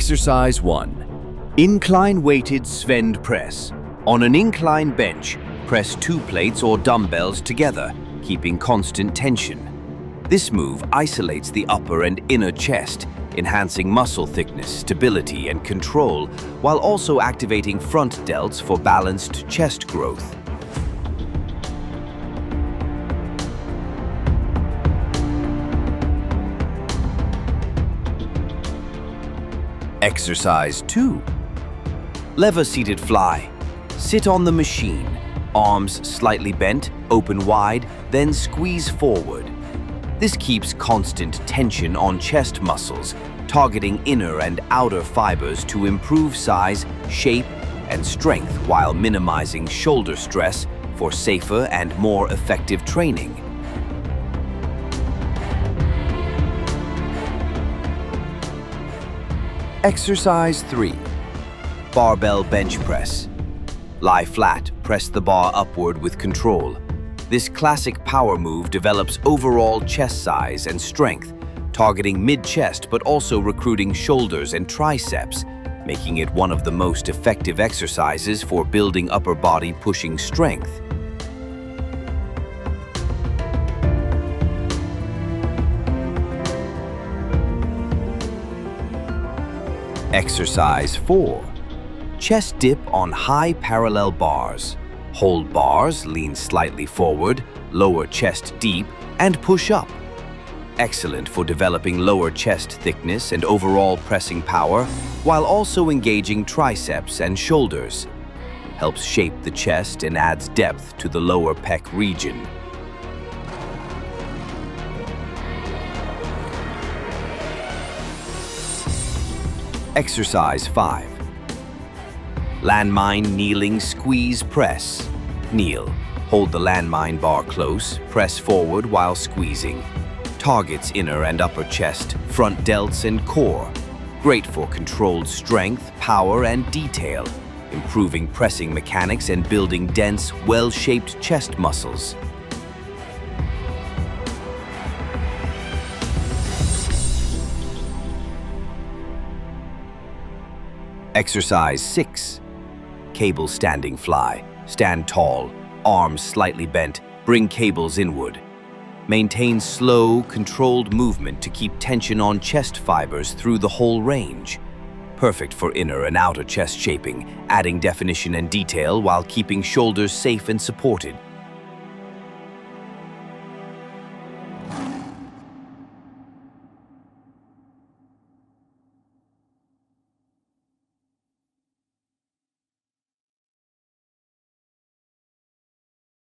Exercise 1. Incline weighted Svend press. On an incline bench, press 2 plates or dumbbells together, keeping constant tension. This move isolates the upper and inner chest, enhancing muscle thickness, stability, and control, while also activating front delts for balanced chest growth. Exercise 2. Lever-seated fly. Sit on the machine, arms slightly bent, open wide, then squeeze forward. This keeps constant tension on chest muscles, targeting inner and outer fibers to improve size, shape, and strength while minimizing shoulder stress for safer and more effective training. Exercise 3. Barbell bench press. Lie flat, press the bar upward with control. This classic power move develops overall chest size and strength, targeting mid-chest but also recruiting shoulders and triceps, making it one of the most effective exercises for building upper body pushing strength. Exercise 4. Chest dip on high parallel bars. Hold bars, lean slightly forward, lower chest deep, and push up. Excellent for developing lower chest thickness and overall pressing power, while also engaging triceps and shoulders. Helps shape the chest and adds depth to the lower pec region. Exercise 5. Landmine kneeling squeeze press. Kneel. Hold the landmine bar close, press forward while squeezing. Targets inner and upper chest, front delts, and core. Great for controlled strength, power, and detail, improving pressing mechanics and building dense, well-shaped chest muscles. Exercise 6. Cable standing fly. Stand tall, arms slightly bent, bring cables inward. Maintain slow, controlled movement to keep tension on chest fibers through the whole range. Perfect for inner and outer chest shaping, adding definition and detail while keeping shoulders safe and supported.